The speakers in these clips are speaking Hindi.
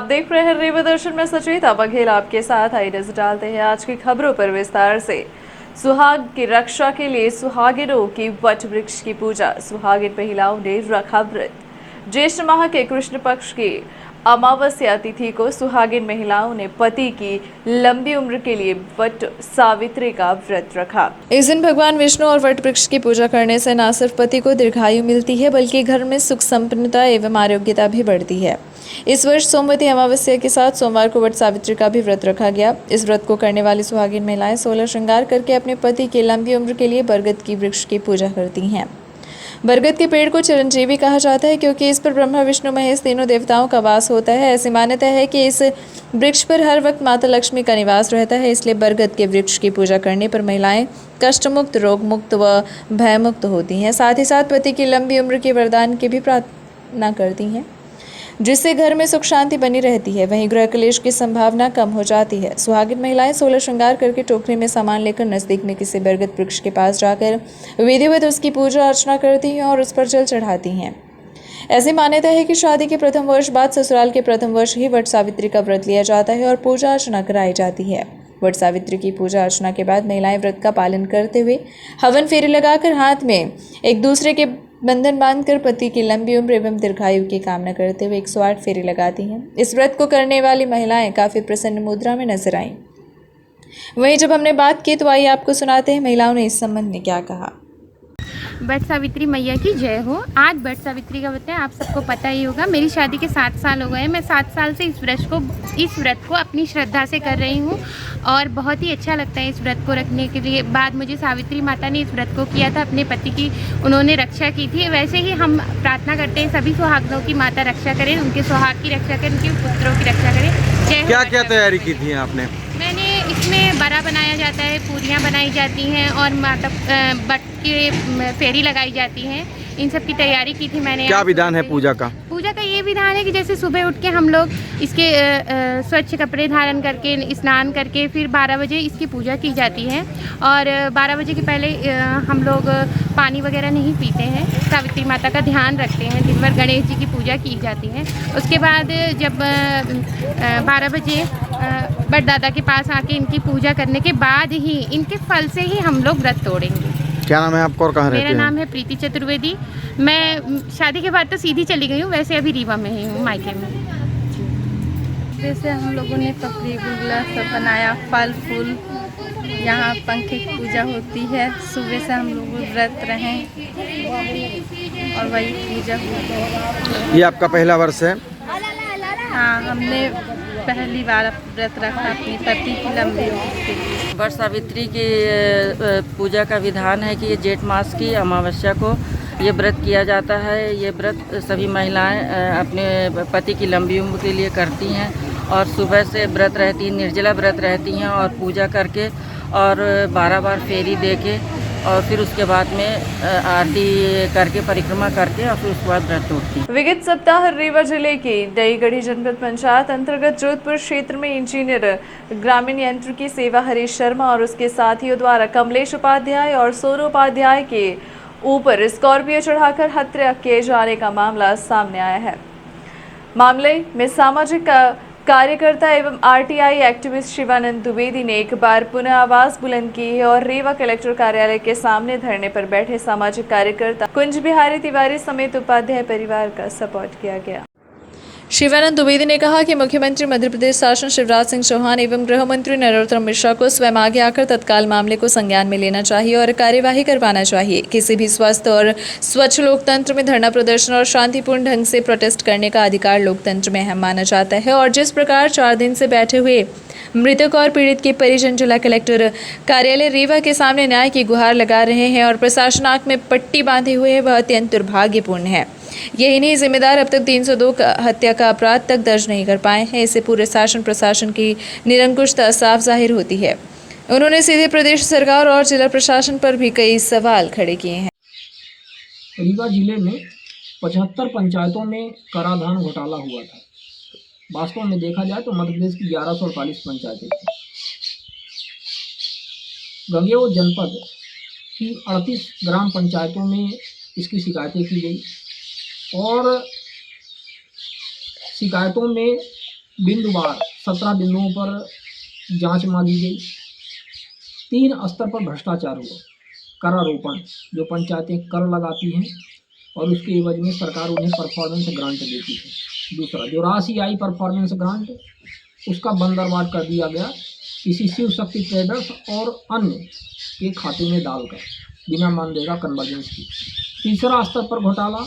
आप देख रहे हैं रीवा दर्शन में सचेता बघेल आपके साथ। आइए नजर डालते हैं आज की खबरों पर विस्तार से। सुहाग की रक्षा के लिए सुहागिनों की वट वृक्ष की पूजा। सुहागिन महिलाओं ने रखा व्रत। ज्येष्ठ माह के कृष्ण पक्ष की अमावस्या तिथि को सुहागिन महिलाओं ने पति की लंबी उम्र के लिए वट सावित्री का व्रत रखा। इस दिन भगवान विष्णु और वट वृक्ष की पूजा करने से न सिर्फ पति को दीर्घायु मिलती है बल्कि घर में सुख संपन्नता एवं आरोग्यता भी बढ़ती है। इस वर्ष सोमवती अमावस्या के साथ सोमवार को वट सावित्री का भी व्रत रखा गया। इस व्रत को करने वाली सुहागिन महिलाएं 16 श्रृंगार करके अपने पति की लंबी उम्र के लिए बरगद की वृक्ष की पूजा करती हैं। बरगद के पेड़ को चिरंजीवी कहा जाता है क्योंकि इस पर ब्रह्मा विष्णु महेश तीनों देवताओं का वास होता है। ऐसी मान्यता है कि इस वृक्ष पर हर वक्त माता लक्ष्मी का निवास रहता है, इसलिए बरगद के वृक्ष की पूजा करने पर महिलाएं कष्ट मुक्त, रोग मुक्त व भय मुक्त होती हैं। साथ ही साथ पति की लंबी उम्र के वरदान की भी प्रार्थना करती हैं, जिससे घर में सुख शांति बनी रहती है। वहीं गृह क्लेश की संभावना कम हो जाती है। सुहागिन महिलाएं 16 श्रृंगार करके टोकरी में सामान लेकर नजदीक में किसी बरगद वृक्ष के पास जाकर विधिवत उसकी पूजा अर्चना करती हैं और उस पर जल चढ़ाती हैं। ऐसी मान्यता है कि शादी के प्रथम वर्ष बाद ससुराल के प्रथम वर्ष ही वट सावित्री का व्रत लिया जाता है और पूजा अर्चना कराई जाती है। वट सावित्री की पूजा अर्चना के बाद महिलाएं व्रत का पालन करते हुए हवन फेरे लगाकर हाथ में एक दूसरे के बंधन बांधकर पति की लंबी उम्र एवं दीर्घायु की कामना करते हुए 108 फेरे लगाती हैं। इस व्रत को करने वाली महिलाएं काफी प्रसन्न मुद्रा में नजर आईं। वहीं जब हमने बात की तो आइए आपको सुनाते हैं महिलाओं ने इस संबंध में क्या कहा। वट सावित्री मैया की जय हो। आज वट सावित्री का व्रत है, आप सबको पता ही होगा। मेरी शादी के 7 साल हो गए हैं। मैं 7 साल से इस व्रत को अपनी श्रद्धा से कर रही हूँ और बहुत ही अच्छा लगता है इस व्रत को रखने के लिए। बाद मुझे सावित्री माता ने इस व्रत को किया था, अपने पति की उन्होंने रक्षा की थी। वैसे ही हम प्रार्थना करते हैं सभी सुहागनों की माता रक्षा करें, उनके सुहाग की रक्षा करें, उनके पुत्रों की रक्षा करें। जय हो। क्या क्या तैयारी की थी आपने? मैंने इसमें बड़ा बनाया जाता है, पूरियाँ बनाई जाती हैं और माता बट के फेरी लगाई जाती हैं। इन सब की तैयारी की थी मैंने। क्या विधान है पूजा का? पूजा का ये विधान है कि जैसे सुबह उठ के हम लोग इसके स्वच्छ कपड़े धारण करके स्नान करके फिर 12 बजे इसकी पूजा की जाती है और 12 बजे के पहले हम लोग पानी वगैरह नहीं पीते हैं। सावित्री माता का ध्यान रखते हैं। दिन भर गणेश जी की पूजा की जाती है। उसके बाद जब 12 बजे बट दादा के पास आके इनकी पूजा करने के बाद ही इनके फल से ही हम लोग व्रत तोड़ेंगे। क्या नाम है आपका और कहाँ रहते हैं? मेरा नाम है प्रीति चतुर्वेदी। मैं शादी के बाद तो सीधी चली गई हूँ, वैसे अभी रीवा में ही हूँ, मायके में। जैसे हम लोगों ने पपड़ी गुलगुला सब बनाया, फल फूल, यहाँ पंखे की पूजा होती है। सुबह से हम लोग व्रत रहें और वही पूजा हुई। ये आपका पहला वर्ष है? हाँ, हमने पहली बार व्रत रखा अपनी पति की लंबी उम्र के लिए। वट सावित्री की पूजा का विधान है कि ये जेठ मास की अमावस्या को ये व्रत किया जाता है। ये व्रत सभी महिलाएं अपने पति की लंबी उम्र के लिए करती हैं और सुबह से व्रत रहती हैं, निर्जला व्रत रहती हैं और पूजा करके और 12 बार फेरी दे के और फिर उसके बाद में आरती करके परिक्रमा करके और फिर उसके बाद व्रत तोड़ती हैं। विगत सप्ताह रीवा जिले की नईगढ़ी जनपद पंचायत अंतर्गत जोधपुर क्षेत्र में इंजीनियर ग्रामीण यंत्र की सेवा हरीश शर्मा और उसके साथियों द्वारा कमलेश उपाध्याय और सोनू उपाध्याय के ऊपर स्कॉर्पियो चढ़ाकर हत्या किए जाने का मामला सामने आया है। मामले में सामाजिक कार्यकर्ता एवं आरटीआई एक्टिविस्ट शिवानंद द्विवेदी ने एक बार पुनः आवाज बुलंद की है और रीवा कलेक्टर कार्यालय के सामने धरने पर बैठे सामाजिक कार्यकर्ता कुंज बिहारी तिवारी समेत उपाध्याय परिवार का सपोर्ट किया गया। शिवानंद द्विवेदी ने कहा कि मुख्यमंत्री मध्य प्रदेश शासन शिवराज सिंह चौहान एवं गृह मंत्री नरोत्तम मिश्रा को स्वयं आगे आकर तत्काल मामले को संज्ञान में लेना चाहिए और कार्यवाही करवाना चाहिए। किसी भी स्वस्थ और स्वच्छ लोकतंत्र में धरना प्रदर्शन और शांतिपूर्ण ढंग से प्रोटेस्ट करने का अधिकार लोकतंत्र में अहम माना जाता है और जिस प्रकार 4 दिन से बैठे हुए मृतक और पीड़ित के परिजन जिला कलेक्टर कार्यालय रीवा के सामने न्याय की गुहार लगा रहे हैं और प्रशासन आंख में पट्टी बांधे हुए है, वह अत्यंत दुर्भाग्यपूर्ण है। यही नहीं, जिम्मेदार अब तक 302 हत्या का अपराध तक दर्ज नहीं कर पाए हैं। इससे पूरे शासन प्रशासन की निरंकुशता साफ जाहिर होती है। उन्होंने सीधे प्रदेश सरकार और जिला प्रशासन पर भी कई सवाल खड़े किए हैं। रीवा जिले में 75 पंचायतों में कराधान घोटाला हुआ था। वास्तव में देखा जाए तो मध्य प्रदेश की 1148 पंचायतें थी। गंगेओ जनपद की 38 ग्राम पंचायतों में इसकी शिकायतें की गई और शिकायतों में बिंदुवार 17 बिंदुओं पर जांच मांगी गई। 3 स्तर पर भ्रष्टाचार हुआ। करारोपण, जो पंचायतें कर लगाती हैं और उसके एवज में सरकार उन्हें परफॉर्मेंस ग्रांट देती है। दूसरा, जो राशि आई परफॉर्मेंस ग्रांट, उसका बंदरबाट कर दिया गया किसी शिव शक्ति ट्रेडर्स और अन्य के खाते में डालकर बिना मनरेगा कन्वर्जेंस की। तीसरा स्तर पर घोटाला,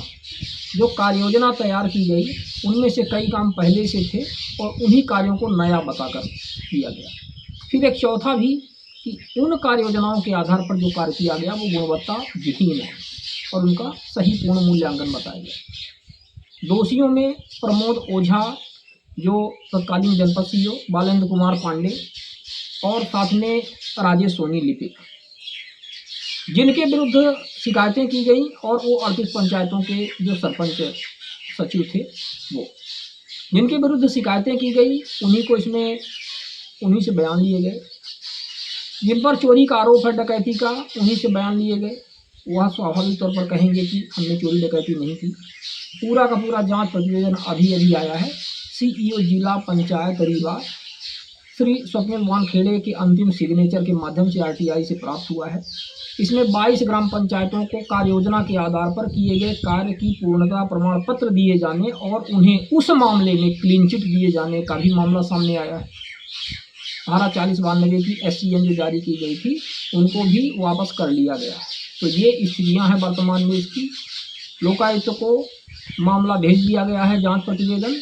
जो कार्य योजना तैयार की गई उनमें से कई काम पहले से थे और उन्हीं कार्यों को नया बताकर किया गया। फिर एक चौथा भी कि उन कार्य योजनाओं के आधार पर जो कार्य किया गया वो गुणवत्ता विहीन है और उनका सही पूर्ण मूल्यांकन बताया गया। दोषियों में प्रमोद ओझा, जो तत्कालीन जनपद सीईओ, बालेंद्र कुमार पांडे और साथ में राजेश सोनी लिपिक, जिनके विरुद्ध शिकायतें की गई और वो 38 पंचायतों के जो सरपंच सचिव थे वो, जिनके विरुद्ध शिकायतें की गई उन्हीं से बयान लिए गए। जिन पर चोरी का आरोप है, डकैती का, उन्हीं से बयान लिए गए। वह स्वाभाविक तौर पर कहेंगे कि हमने चोरी डकैती नहीं की। पूरा का पूरा जांच प्रतिवेदन अभी आया है। सीईओ जिला पंचायत रीवा श्री स्वप्निल वानखेड़े के अंतिम सिग्नेचर के माध्यम से आरटीआई से प्राप्त हुआ है। इसमें 22 ग्राम पंचायतों को कार्य योजना के आधार पर किए गए कार्य की पूर्णता प्रमाण पत्र दिए जाने और उन्हें उस मामले में क्लीन चिट दिए जाने का भी मामला सामने आया है। धारा 4092 की SCN जो जारी की गई थी उनको भी वापस कर लिया गया। तो ये स्थितियाँ हैं वर्तमान में इसकी। लोकायुक्त को मामला भेज दिया गया है जांच प्रतिवेदन।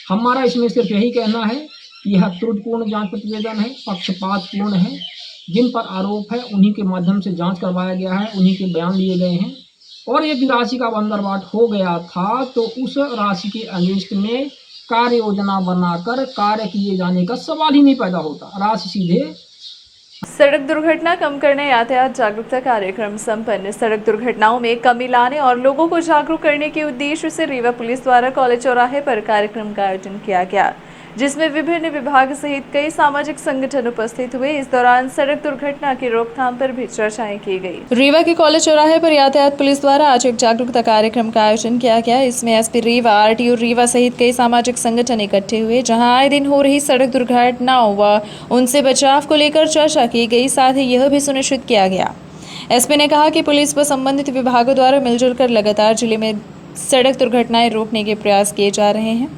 हमारा इसमें सिर्फ यही कहना है कि यह त्रुटिपूर्ण जांच प्रतिवेदन है, पक्षपातपूर्ण है। जिन पर आरोप है उन्हीं के माध्यम से जांच करवाया गया है, उन्हीं के बयान लिए गए हैं। और यदि राशि का बंदरबाट हो गया था तो उस राशि के अगेंस्ट में कार्य योजना बनाकर कार्य किए जाने का सवाल ही नहीं पैदा होता। राशि सीधे। सड़क दुर्घटना कम करने यातायात जागरूकता कार्यक्रम संपन्न। सड़क दुर्घटनाओं में कमी लाने और लोगों को जागरूक करने के उद्देश्य से रीवा पुलिस द्वारा कॉलेज चौराहे पर कार्यक्रम का आयोजन किया गया, जिसमें विभिन्न विभाग सहित कई सामाजिक संगठन उपस्थित हुए। इस दौरान सड़क दुर्घटना की रोकथाम पर भी चर्चाएं की गई। रीवा के कॉलेज चौराहे पर यातायात पुलिस द्वारा आज एक जागरूकता कार्यक्रम का आयोजन किया गया। इसमें एसपी रीवा, आरटीओ रीवा सहित कई सामाजिक संगठन इकट्ठे हुए, जहां आए दिन हो रही सड़क दुर्घटनाओं व उनसे बचाव को लेकर चर्चा की गई। साथ ही यह भी सुनिश्चित किया गया। एसपी ने कहा कि पुलिस व संबंधित विभागों द्वारा मिलजुल कर लगातार जिले में सड़क दुर्घटनाएं रोकने के प्रयास किए जा रहे हैं।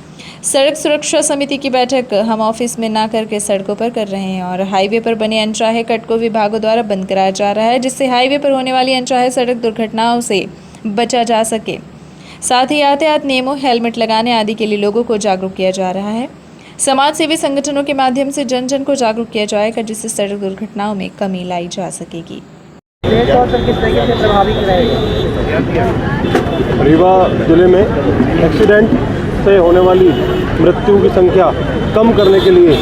सड़क सुरक्षा समिति की बैठक हम ऑफिस में ना करके सड़कों पर कर रहे हैं और हाईवे पर बने अनचाहे कट को विभागों द्वारा बंद कराया जा रहा है, जिससे हाईवे पर होने वाली अनचाहे सड़क दुर्घटनाओं से बचा जा सके। साथ ही यातायात नियमों, हेलमेट लगाने आदि के लिए लोगों को जागरूक किया जा रहा है। समाज सेवी संगठनों के माध्यम से जन जन को जागरूक किया जाएगा, जिससे सड़क दुर्घटनाओं में कमी लाई जा सकेगी। रीवा जिले में एक्सीडेंट से होने वाली मृत्यु की संख्या कम करने के लिए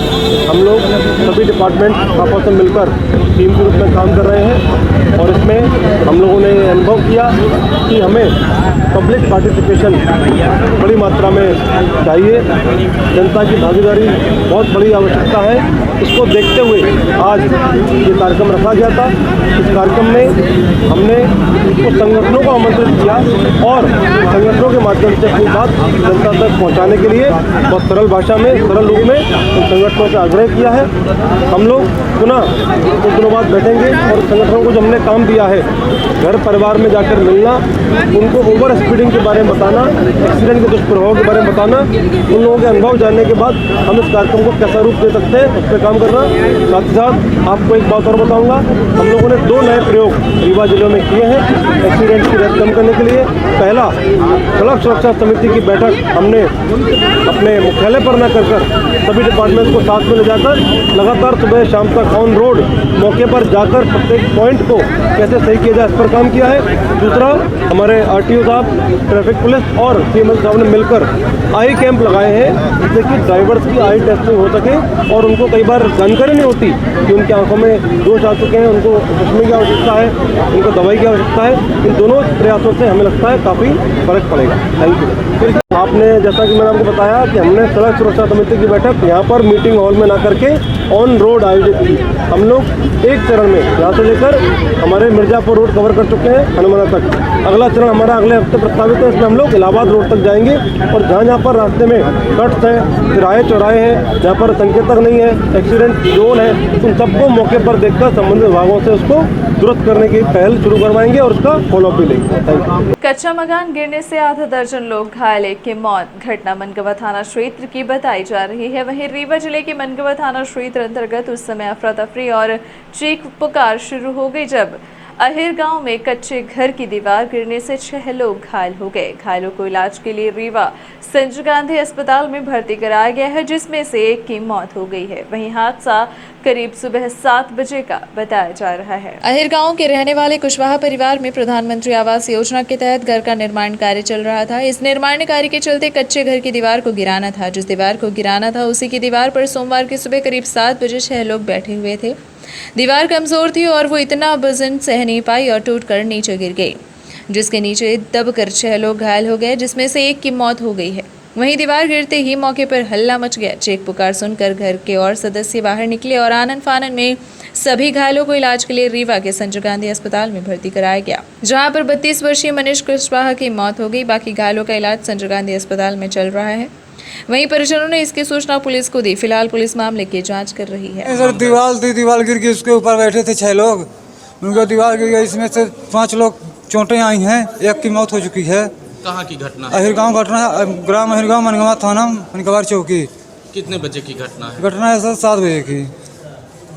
हम लोग सभी डिपार्टमेंट आपस में मिलकर टीम के रूप में काम कर रहे हैं और इसमें हम लोगों ने अनुभव किया कि हमें पब्लिक पार्टिसिपेशन बड़ी मात्रा में चाहिए। जनता की भागीदारी बहुत बड़ी आवश्यकता है। इसको देखते हुए आज ये कार्यक्रम रखा गया था। इस कार्यक्रम में हमने कुछ संगठनों को आमंत्रित किया और संगठनों के माध्यम से अपनी बात जनता तक पहुंचाने के लिए बहुत सरल भाषा में, सरल रूप में उन संगठनों से आग्रह किया है। हम लोग पुनः कुछ दिनों बाद बैठेंगे और संगठनों को जो हमने काम दिया है, घर परिवार में जाकर मिलना, उनको ओवर स्पीडिंग के बारे में बताना, एक्सीडेंट के दुष्प्रभाव के बारे में बताना, उन लोगों के अनुभव जानने के बाद हम इस कार्यक्रम को कैसा रूप दे सकते हैं उस पर काम करना। साथ ही साथ आपको एक बात और बताऊंगा, हम लोगों ने 2 नए प्रयोग रीवा जिले में किए हैं एक्सीडेंट की दर कम करने के लिए। पहला, सड़क सुरक्षा समिति की बैठक हमने अपने मुख्यालय पर न कर सभी डिपार्टमेंट्स को साथ में ले जाकर लगातार सुबह शाम तक ऑन रोड मौके पर जाकर प्रत्येक पॉइंट को कैसे सही किया जाए इस पर काम किया है। दूसरा, हमारे आरटीओ साहब, ट्रैफिक पुलिस और सीएमएस साहब ने मिलकर आई कैंप लगाए हैं, जिससे कि ड्राइवर्स की आई टेस्टिंग हो सके और उनको कई बार जानकारी नहीं होती कि उनकी आंखों में दोष आ चुके हैं, उनको चश्मे की आवश्यकता है, उनको दवाई की आवश्यकता है। इन दोनों प्रयासों से हमें लगता है काफ़ी फर्क पड़ेगा। Thank you. फिर आपने जैसा कि मैंने आपको बताया कि हमने सड़क सुरक्षा समिति की बैठक यहाँ पर मीटिंग हॉल में ना करके ऑन रोड आयोजित की। हम लोग एक चरण में यहाँ से लेकर हमारे मिर्ज़ापुर रोड कवर कर चुके हैं हनुमाना तक। अगला चरण हमारा अगले हफ्ते प्रस्तावित है, इसमें हम लोग इलाहाबाद रोड तक जाएंगे और जहाँ पर रास्ते में कट्स हैं, तिराहे चौराहे हैं, जहाँ पर संकेतक नहीं है, एक्सीडेंट जोन है, उन सबको मौके पर देखकर संबंधित विभागों से उसको दुरुस्त करने की पहल शुरू करवाएंगे और उसका फॉलोअप भी लेंगे। Thank you. कच्चा मकान गिरने से आधा दर्जन लोग घायल, एक की मौत। घटना मनगवा थाना क्षेत्र की बताई जा रही है। वहीं रीवा जिले के मनगवा थाना क्षेत्र अंतर्गत उस समय अफरा तफरी और चीख पुकार शुरू हो गई जब अहिर गांव में कच्चे घर की दीवार गिरने से 6 लोग घायल हो गए। घायलों को इलाज के लिए रीवा संजय गांधी अस्पताल में भर्ती कराया गया है, जिसमें से एक की मौत हो गई है। वहीं हादसा करीब सुबह 7 बजे का बताया जा रहा है। अहिर गांव के रहने वाले कुशवाहा परिवार में प्रधानमंत्री आवास योजना के तहत घर का निर्माण कार्य चल रहा था। इस निर्माण कार्य के चलते कच्चे घर की दीवार को गिराना था। जिस दीवार को गिराना था उसी की दीवार पर सोमवार की सुबह करीब 7 बजे 6 लोग बैठे हुए थे। दीवार कमजोर थी और वो इतना वजन सह नहीं पाई और टूटकर नीचे गिर गई, जिसके नीचे दबकर 6 लोग घायल हो गए, जिसमें से एक की मौत हो गई है। वहीं दीवार गिरते ही मौके पर हल्ला मच गया। चीख पुकार सुनकर घर के और सदस्य बाहर निकले और आनन फानन में सभी घायलों को इलाज के लिए रीवा के संजय गांधी अस्पताल में भर्ती कराया गया, जहां पर 32 वर्षीय मनीष कुशवाहा की मौत हो गई। बाकी घायलों का इलाज संजय गांधी अस्पताल में चल रहा है। वहीं परिजनों ने इसकी सूचना पुलिस को दी। फिलहाल पुलिस मामले की जांच कर रही है। सर दीवार गिर गई, उसके ऊपर बैठे थे 6 लोग, उनका दीवार गिर गई, इसमें से 5 लोग चोटें आई हैं, एक की मौत हो चुकी है। कहाँ की घटना है? अहिर गाँव घटना है, ग्राम अहिर गाँव मनगवा थाना मनगवार चौकी। कितने बजे की घटना है? घटना है सर 7 बजे की,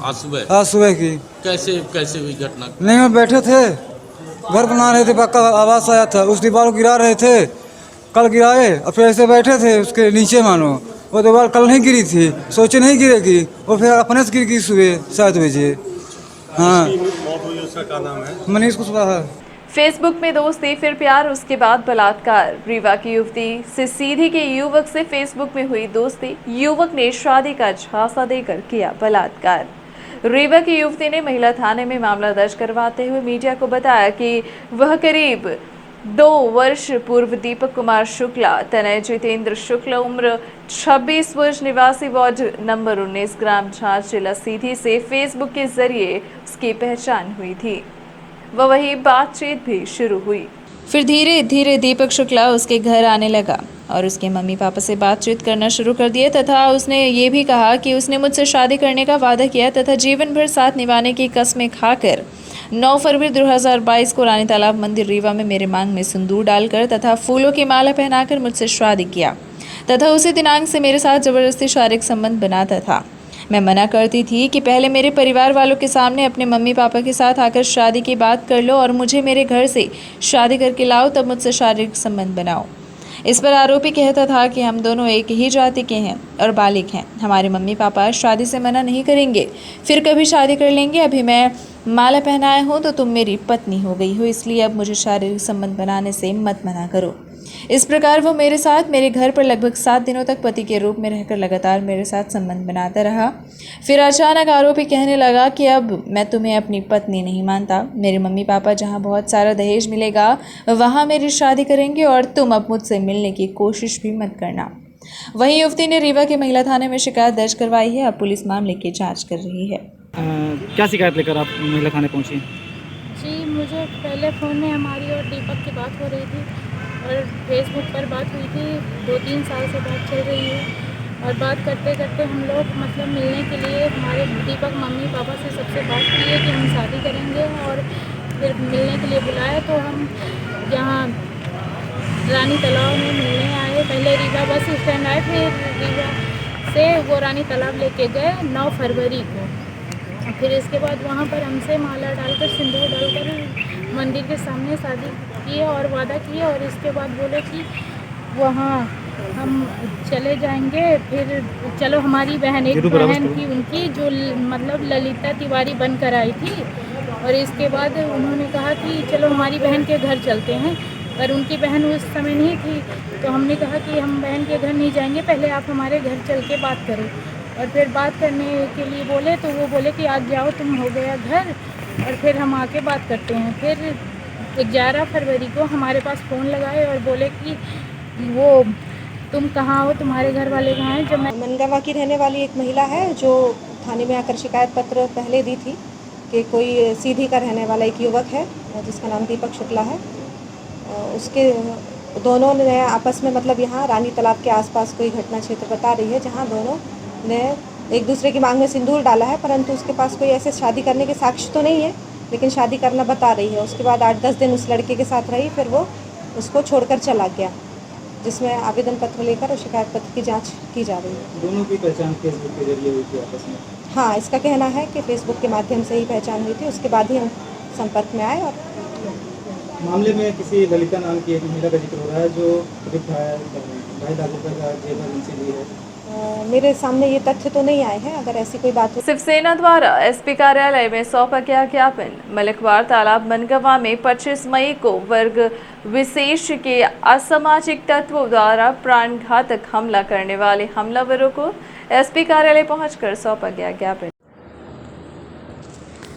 आज सुबह की। कैसे हुई घटना? नहीं, वो बैठे थे, घर बना रहे थे, पक्का आवाज आया था, उस दीवार को गिरा रहे थे, कल गिराए और फिर ऐसे बैठे थे उसके नीचे, मानो वो दीवार कल नहीं गिरी थी, सोचे नहीं गिरेगी, और फिर अपने से गिर गई सुबह 7 बजे। हाँ, क्या नाम है? मनीष कुशवाहा। फेसबुक में दोस्ती, फिर प्यार, उसके बाद बलात्कार। रीवा की युवती से सीधी के युवक से फेसबुक में हुई दोस्ती। युवक ने शादी का झांसा देकर किया बलात्कार। रीवा की युवती ने महिला थाने में मामला दर्ज करवाते हुए मीडिया को बताया कि वह करीब 2 वर्ष पूर्व दीपक कुमार शुक्ला तनय जितेंद्र शुक्ला उम्र 26 वर्ष निवासी वार्ड नंबर 19 ग्राम झांझ जिला सीधी से फेसबुक के जरिए उसकी पहचान हुई थी। वही बातचीत भी शुरू हुई। फिर धीरे धीरे दीपक शुक्ला उसके घर आने लगा और उसके मम्मी पापा से बातचीत करना शुरू कर दिया तथा उसने ये भी कहा कि उसने मुझसे शादी करने का वादा किया तथा जीवन भर साथ निभाने की कस्में खाकर 9 फरवरी 2022 को रानी तालाब मंदिर रीवा में मेरे मांग में सिंदूर डालकर तथा फूलों की माला पहनाकर मुझसे शादी किया तथा उसी दिनांक से मेरे साथ जबरदस्ती शारीरिक संबंध बनाता था। मैं मना करती थी कि पहले मेरे परिवार वालों के सामने अपने मम्मी पापा के साथ आकर शादी की बात कर लो और मुझे मेरे घर से शादी करके लाओ, तब मुझसे शारीरिक संबंध बनाओ। इस पर आरोपी कहता था कि हम दोनों एक ही जाति के हैं और बालिग हैं, हमारे मम्मी पापा शादी से मना नहीं करेंगे, फिर कभी शादी कर लेंगे। अभी मैं माला पहनाया हूँ तो तुम मेरी पत्नी हो गई हो, इसलिए अब मुझे शारीरिक संबंध बनाने से मत मना करो। इस प्रकार वो मेरे साथ मेरे घर पर लगभग 7 दिनों तक पति के रूप में रहकर लगातार मेरे साथ संबंध बनाता रहा। फिर अचानक आरोपी कहने लगा कि अब मैं तुम्हें अपनी पत्नी नहीं मानता, मेरे मम्मी पापा जहां बहुत सारा दहेज मिलेगा वहां मेरी शादी करेंगे और तुम अब मुझसे मिलने की कोशिश भी मत करना। वहीं युवती ने रीवा के महिला थाने में शिकायत दर्ज करवाई है। अब पुलिस मामले की जाँच कर रही है। क्या शिकायत लेकर आप महिला थाने पहुँची? जी, मुझे पहले फ़ोन में हमारी और दीपक की बात हो रही थी और फेसबुक पर बात हुई थी। 2-3 साल से बात चल रही है और बात करते करते हम लोग मतलब मिलने के लिए हमारे दीपक मम्मी पापा से सबसे बात की है कि हम शादी करेंगे और फिर मिलने के लिए बुलाया तो हम यहाँ रानी तालाब में मिलने आए। पहले रीवा बस स्टैंड आए, फिर रीवा से वो रानी तालाब लेके गए 9 फरवरी को। फिर इसके बाद वहाँ पर हमसे माला डालकर सिंदूर डालकर मंदिर के सामने शादी किए और वादा किए और इसके बाद बोले कि वहाँ हम चले जाएंगे। फिर चलो हमारी बहन, एक बहन थी उनकी जो मतलब ललिता तिवारी बनकर आई थी और इसके बाद उन्होंने कहा कि चलो हमारी बहन के घर चलते हैं, पर उनकी बहन उस समय नहीं थी तो हमने कहा कि हम बहन के घर नहीं जाएंगे, पहले आप हमारे घर चल के बात करो। और फिर बात करने के लिए बोले तो वो बोले कि आज जाओ तुम हो गया घर और फिर हम आके बात करते हैं। फिर 11 फरवरी को हमारे पास फ़ोन लगाए और बोले कि वो तुम कहाँ हो, तुम्हारे घर वाले कहाँ हैं। जब मैं मनगावा की रहने वाली एक महिला है जो थाने में आकर शिकायत पत्र पहले दी थी कि कोई सीधी का रहने वाला एक युवक है जिसका नाम दीपक शुक्ला है। उसके दोनों ने आपस में मतलब यहाँ रानी तालाब के आसपास कोई घटना क्षेत्र बता रही है जहाँ दोनों ने एक दूसरे की मांग में सिंदूर डाला है, परंतु उसके पास कोई ऐसे शादी करने के साक्ष्य तो नहीं है, लेकिन शादी करना बता रही है। उसके बाद 8-10 दिन उस लड़के के साथ रही, फिर वो उसको छोड़कर चला गया, जिसमें आवेदन पत्र लेकर और शिकायत पत्र की जांच की जा रही है। दोनों की पहचान फेसबुक के जरिए हुई थी आपस में? हाँ, इसका कहना है कि फेसबुक के माध्यम से ही पहचान हुई थी, उसके बाद ही हम संपर्क में आए। और मामले में किसी ललिता नाम की एक महिला का जिक्र हो रहा है जो करीब 2.5 लाख रुपये का जेवर उनसे ली है। मेरे सामने ये तथ्य तो नहीं आए हैं। अगर ऐसी कोई बात हो। शिवसेना द्वारा एसपी कार्यालय में सौंपा गया ज्ञापन। मलिकवार तालाब मनगवा में 25 मई को वर्ग विशेष के असामाजिक तत्वों द्वारा प्राणघातक हमला करने वाले हमलावरों को एसपी कार्यालय पहुंचकर सौंपा गया ज्ञापन।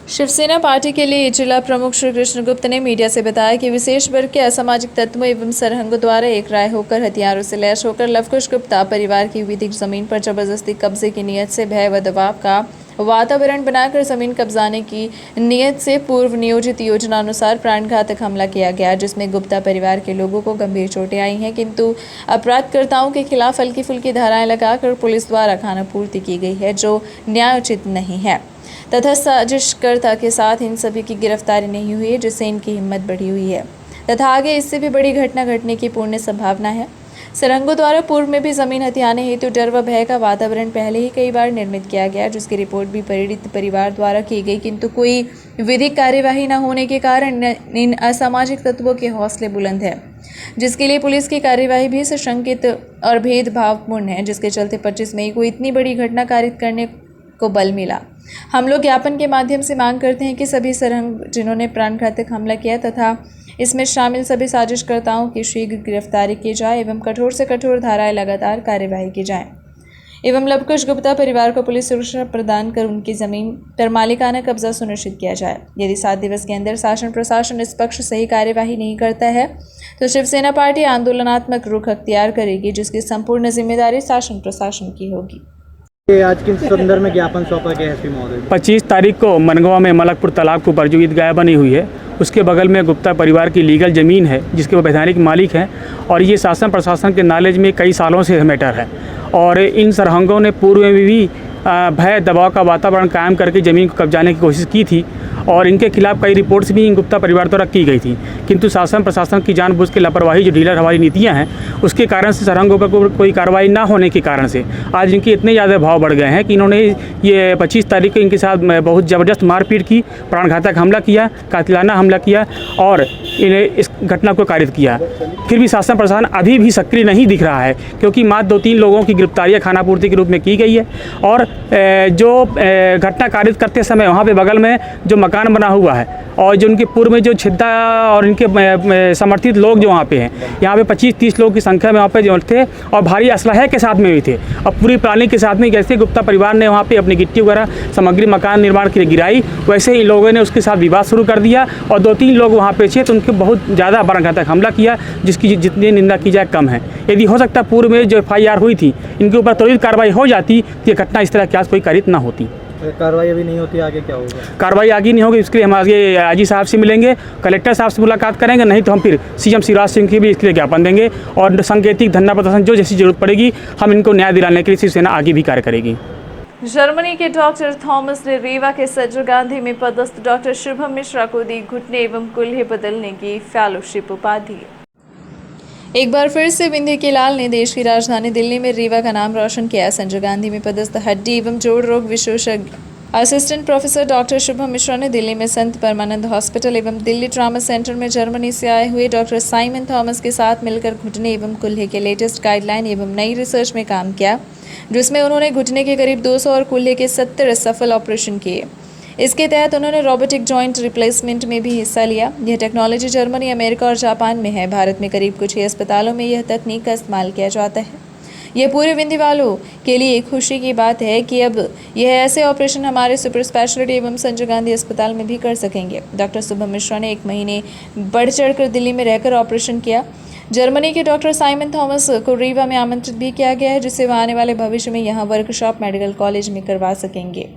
शिवसेना पार्टी के लिए जिला प्रमुख श्री कृष्ण गुप्त ने मीडिया से बताया कि विशेष वर्ग के असामाजिक तत्वों एवं सरहंगों द्वारा एक राय होकर हथियारों से लैस होकर लवकुश गुप्ता परिवार की विधिक जमीन पर जबरदस्ती कब्जे की नीयत से भय व दबाव का वातावरण बनाकर जमीन कब्जाने की नीयत से पूर्व नियोजित योजना अनुसार प्राणघातक हमला किया गया, जिसमें गुप्ता परिवार के लोगों को गंभीर चोटें आई हैं, किंतु अपराधकर्ताओं के खिलाफ हल्की फुल्की धाराएं लगाकर पुलिस द्वारा खानापूर्ति की गई है, जो न्यायोचित नहीं है तथा साजिशकर्ता के साथ इन सभी की गिरफ्तारी नहीं हुई है, जिससे इनकी हिम्मत बढ़ी हुई है तथा आगे इससे भी बड़ी घटना घटने की पूर्ण संभावना है। सरहंगों द्वारा पूर्व में भी जमीन हथियाने हेतु डर व भय का वातावरण पहले ही कई बार निर्मित किया गया, जिसकी रिपोर्ट भी पीड़ित परिवार द्वारा की गई, किंतु कोई विधिक कार्यवाही न होने के कारण इन असामाजिक तत्वों के हौसले बुलंद है, जिसके लिए पुलिस की कार्यवाही भी सशंकित और भेदभावपूर्ण है, जिसके चलते 25 मई को इतनी बड़ी घटना कारित करने को बल मिला। हम लोग ज्ञापन के माध्यम से मांग करते हैं कि सभी सरहंग जिन्होंने प्राणघातक हमला किया तथा इसमें शामिल सभी साजिशकर्ताओं की शीघ्र गिरफ्तारी की जाए एवं कठोर से कठोर धाराएं लगातार कार्यवाही की जाए एवं लवकुश गुप्ता परिवार को पुलिस सुरक्षा प्रदान कर उनकी जमीन पर मालिकाना कब्जा सुनिश्चित किया जाए। यदि 7 दिवस के अंदर शासन प्रशासन निष्पक्ष सही कार्यवाही नहीं करता है तो शिवसेना पार्टी आंदोलनात्मक रुख अख्तियार करेगी, जिसकी संपूर्ण जिम्मेदारी शासन प्रशासन की होगी। आज किस संदर्भ में ज्ञापन सौंपा गया एसपी महोदय? 25 तारीख को मनगवा में मलकपुर तालाब के ऊपर जो ईदगाह बनी हुई है उसके बगल में गुप्ता परिवार की लीगल ज़मीन है, जिसके वो वैधानिक मालिक हैं, और ये शासन प्रशासन के नॉलेज में कई सालों से मैटर है। और इन सरहंगों ने पूर्व में भी भय दबाव का वातावरण कायम करके ज़मीन को कब्जाने की कोशिश की थी और इनके खिलाफ कई रिपोर्ट्स भी गुप्ता परिवार द्वारा की गई थी, किंतु शासन प्रशासन की जानबूझ के लापरवाही जो डीलर हमारी नीतियां हैं उसके कारण से सरहंगों पर कोई कार्रवाई ना होने के कारण से आज इनके इतने ज़्यादा भाव बढ़ गए हैं कि इन्होंने ये 25 तारीख को इनके साथ बहुत ज़बरदस्त मारपीट की, प्राणघातक हमला किया, कातिलाना हमला किया और इन्हें इस घटना को कारित किया। फिर भी शासन प्रशासन अभी भी सक्रिय नहीं दिख रहा है, क्योंकि मात्र 2-3 लोगों की गिरफ्तारियाँ खानापूर्ति के रूप में की गई है और जो घटना कारित करते समय वहाँ पे बगल में जो मकान बना हुआ है और जो उनके पूर्व में जो छिद्दा और इनके समर्थित लोग जो वहाँ पे हैं, यहाँ पे 25-30 लोगों की संख्या में वहाँ पे जो थे और भारी असलहे के साथ में भी थे और पूरी प्लानिंग के साथ में जैसे गुप्ता परिवार ने वहाँ पे अपनी गिट्टी वगैरह सामग्री मकान निर्माण के लिए गिराई, वैसे ही लोगों ने उसके साथ विवाद शुरू कर दिया और 2-3 लोग वहाँ पे थे तो उनके बहुत ज़्यादा प्राणघातक हमला किया, जिसकी जितनी निंदा की जाए कम है। यदि हो सकता पूर्व में जो FIR हुई थी इनके ऊपर त्वरित कार्रवाई हो जाती तो ये घटना इस तरह की आज कोई कारित ना होती। कार्रवाई अभी नहीं होती, आगे क्या होगा? कार्रवाई आगे नहीं होगी, इसके लिए हम आगे आईजी साहब से मिलेंगे, कलेक्टर साहब से मुलाकात करेंगे, नहीं तो हम फिर CM शिवराज सिंह की भी इसके लिए ज्ञापन देंगे और सांकेतिक धरना प्रदर्शन जो जैसी जरूरत पड़ेगी हम इनको न्याय दिलाने के लिए शिवसेना आगे भी कार्य करेगी। जर्मनी के डॉक्टर थॉमस ने रीवा के संजय गांधी में पदस्थ डॉक्टर शुभम मिश्रा को दी घुटने एवं कुल्हे बदलने की फेलोशिप उपाधि। एक बार फिर से बिंदी के लाल ने देश की राजधानी दिल्ली में रीवा का नाम रोशन किया। संजय गांधी में पदस्थ हड्डी एवं जोड़ रोग विशेषज्ञ assistant professor doctor Shubham Mishra ने दिल्ली में संत परमानंद हॉस्पिटल एवं दिल्ली ट्रामा सेंटर में जर्मनी से आए हुए डॉक्टर साइमन थॉमस के साथ मिलकर घुटने एवं कुल्हे के लेटेस्ट गाइडलाइन एवं नई रिसर्च में काम किया, जिसमें उन्होंने घुटने के करीब 200 और कुल्हे के 70 सफल ऑपरेशन किए। इसके तहत उन्होंने रोबोटिक जॉइंट रिप्लेसमेंट में भी हिस्सा लिया। यह टेक्नोलॉजी जर्मनी, अमेरिका और जापान में है। भारत में करीब कुछ ही अस्पतालों में यह तकनीक का इस्तेमाल किया जाता है। यह पूरे विंध्य वालों के लिए एक खुशी की बात है कि अब यह ऐसे ऑपरेशन हमारे सुपर स्पेशलिटी एवं संजय गांधी अस्पताल में भी कर सकेंगे। डॉक्टर शुभम मिश्रा ने 1 महीने बढ़ चढ़कर दिल्ली में रहकर ऑपरेशन किया, जर्मनी के डॉक्टर साइमन थॉमस को रीवा में आमंत्रित भी किया गया है, जिससे वह आने वाले भविष्य में यहाँ वर्कशॉप मेडिकल कॉलेज में करवा सकेंगे।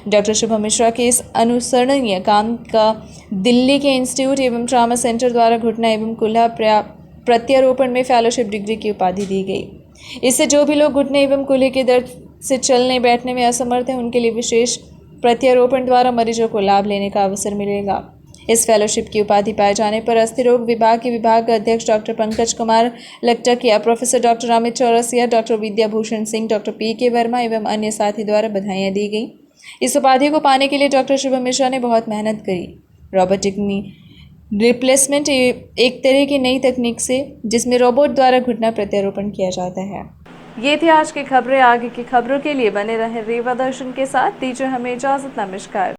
डॉक्टर शुभम मिश्रा के इस अनुसरणीय काम का दिल्ली के इंस्टीट्यूट एवं ट्रामा सेंटर द्वारा घुटना एवं कुल्हा प्रत्यारोपण में फेलोशिप डिग्री की उपाधि दी गई। इससे जो भी लोग घुटने एवं कुल्हे के दर्द से चलने बैठने में असमर्थ हैं, उनके लिए विशेष प्रत्यारोपण द्वारा मरीजों को लाभ लेने का अवसर मिलेगा। इस फेलोशिप की उपाधि पाए जाने पर अस्थि रोग विभाग के विभाग अध्यक्ष doctor Pankaj Kumar Laktakiya, professor doctor Amit Chaurasia, doctor Vidyabhushan Singh, doctor PK Verma एवं अन्य साथी द्वारा बधाइयाँ दी गई। इस उपाधि को पाने के लिए डॉक्टर शुभम मिश्रा ने बहुत मेहनत करी। रोबोटिक रिप्लेसमेंट एक तरह की नई तकनीक से जिसमें रोबोट द्वारा घुटना प्रत्यारोपण किया जाता है। ये थी आज की खबरें। आगे की खबरों के लिए बने रहें रीवा दर्शन के साथ। दीजिए हमें इजाजत। नमस्कार।